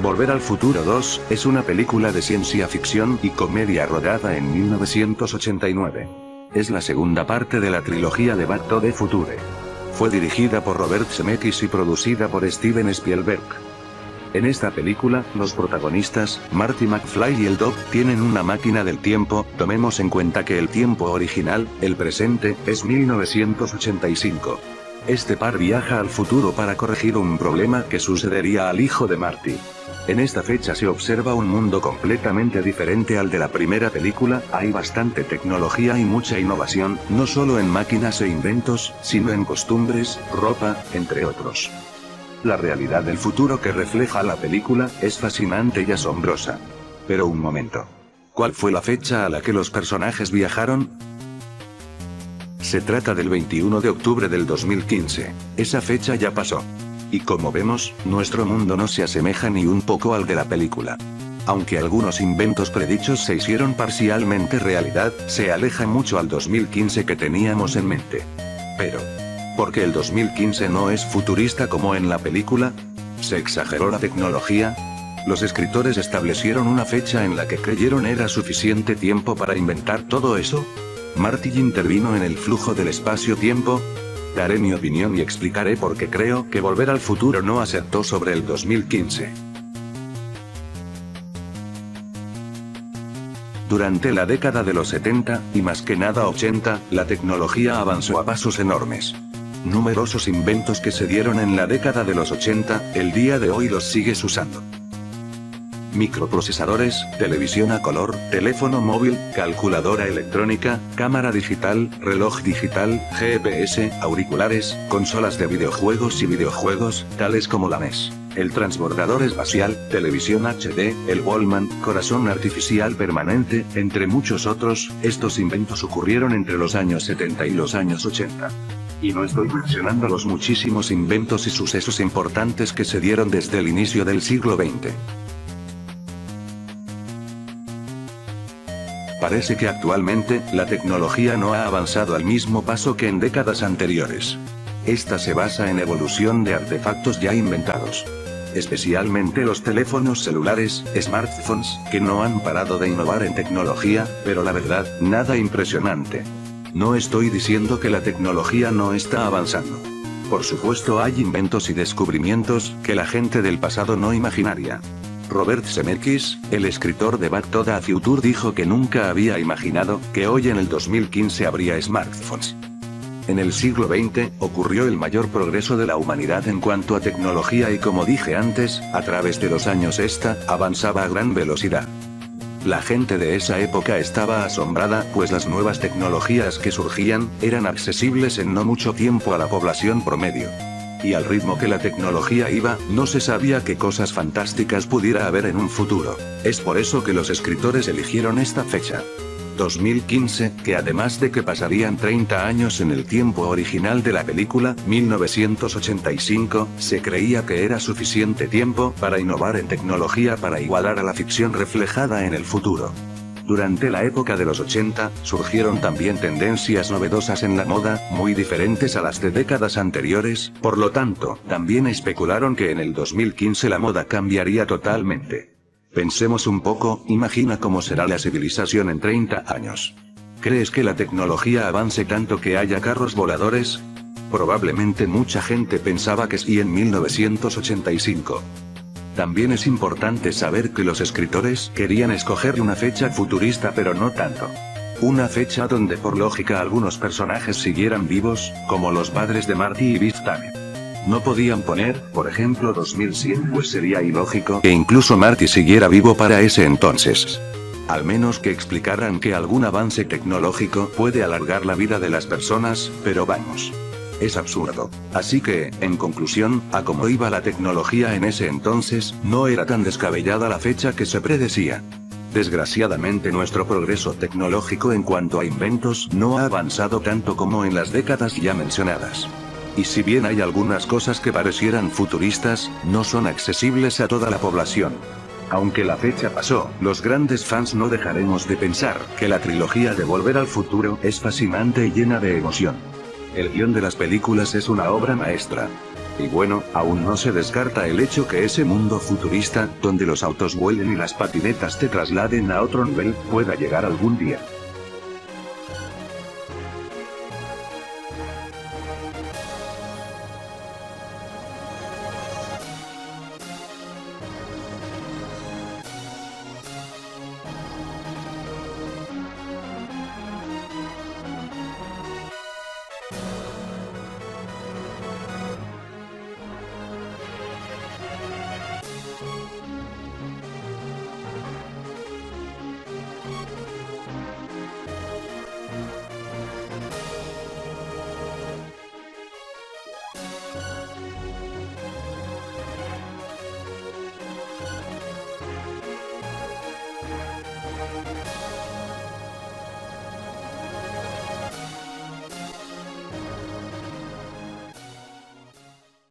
Volver al Futuro 2, es una película de ciencia ficción y comedia rodada en 1989. Es la segunda parte de la trilogía de Back to the Future. Fue dirigida por Robert Zemeckis y producida por Steven Spielberg. En esta película, los protagonistas, Marty McFly y el Doc, tienen una máquina del tiempo. Tomemos en cuenta que el tiempo original, el presente, es 1985. Este par viaja al futuro para corregir un problema que sucedería al hijo de Marty. En esta fecha se observa un mundo completamente diferente al de la primera película. Hay bastante tecnología y mucha innovación, no solo en máquinas e inventos, sino en costumbres, ropa, entre otros. La realidad del futuro que refleja la película es fascinante y asombrosa. Pero un momento. ¿Cuál fue la fecha a la que los personajes viajaron? Se trata del 21 de octubre del 2015. Esa fecha ya pasó. Y como vemos, nuestro mundo no se asemeja ni un poco al de la película. Aunque algunos inventos predichos se hicieron parcialmente realidad, se aleja mucho al 2015 que teníamos en mente. Pero, ¿por qué el 2015 no es futurista como en la película? ¿Se exageró la tecnología? Los escritores establecieron una fecha en la que creyeron era suficiente tiempo para inventar todo eso. ¿Marty intervino en el flujo del espacio-tiempo? Daré mi opinión y explicaré por qué creo que Volver al Futuro no acertó sobre el 2015. Durante la década de los 70, y más que nada 80, la tecnología avanzó a pasos enormes. Numerosos inventos que se dieron en la década de los 80, el día de hoy los sigues usando. Microprocesadores, televisión a color, teléfono móvil, calculadora electrónica, cámara digital, reloj digital, GPS, auriculares, consolas de videojuegos y videojuegos, tales como la NES, el transbordador espacial, televisión HD, el Walkman, corazón artificial permanente, entre muchos otros. Estos inventos ocurrieron entre los años 70 y los años 80. Y no estoy mencionando los muchísimos inventos y sucesos importantes que se dieron desde el inicio del siglo XX. Parece que actualmente, la tecnología no ha avanzado al mismo paso que en décadas anteriores. Esta se basa en evolución de artefactos ya inventados. Especialmente los teléfonos celulares, smartphones, que no han parado de innovar en tecnología, pero la verdad, nada impresionante. No estoy diciendo que la tecnología no está avanzando. Por supuesto hay inventos y descubrimientos, que la gente del pasado no imaginaría. Robert Zemeckis, el escritor de Back to the Future, dijo que nunca había imaginado que hoy en el 2015 habría smartphones. En el siglo XX, ocurrió el mayor progreso de la humanidad en cuanto a tecnología y como dije antes, a través de los años esta avanzaba a gran velocidad. La gente de esa época estaba asombrada, pues las nuevas tecnologías que surgían, eran accesibles en no mucho tiempo a la población promedio. Y al ritmo que la tecnología iba, no se sabía qué cosas fantásticas pudiera haber en un futuro. Es por eso que los escritores eligieron esta fecha. 2015, que además de que pasarían 30 años en el tiempo original de la película, 1985, se creía que era suficiente tiempo para innovar en tecnología para igualar a la ficción reflejada en el futuro. Durante la época de los 80, surgieron también tendencias novedosas en la moda, muy diferentes a las de décadas anteriores, por lo tanto, también especularon que en el 2015 la moda cambiaría totalmente. Pensemos un poco, imagina cómo será la civilización en 30 años. ¿Crees que la tecnología avance tanto que haya carros voladores? Probablemente mucha gente pensaba que sí en 1985. También es importante saber que los escritores querían escoger una fecha futurista pero no tanto. Una fecha donde por lógica algunos personajes siguieran vivos, como los padres de Marty y Biff Tannen. No podían poner, por ejemplo 2100, pues sería ilógico que incluso Marty siguiera vivo para ese entonces. Al menos que explicaran que algún avance tecnológico puede alargar la vida de las personas, pero vamos. Es absurdo. Así que, en conclusión, a cómo iba la tecnología en ese entonces, no era tan descabellada la fecha que se predecía. Desgraciadamente nuestro progreso tecnológico en cuanto a inventos no ha avanzado tanto como en las décadas ya mencionadas. Y si bien hay algunas cosas que parecieran futuristas, no son accesibles a toda la población. Aunque la fecha pasó, los grandes fans no dejaremos de pensar que la trilogía de Volver al Futuro es fascinante y llena de emoción. El guión de las películas es una obra maestra. Y bueno, aún no se descarta el hecho que ese mundo futurista, donde los autos vuelen y las patinetas te trasladen a otro nivel, pueda llegar algún día.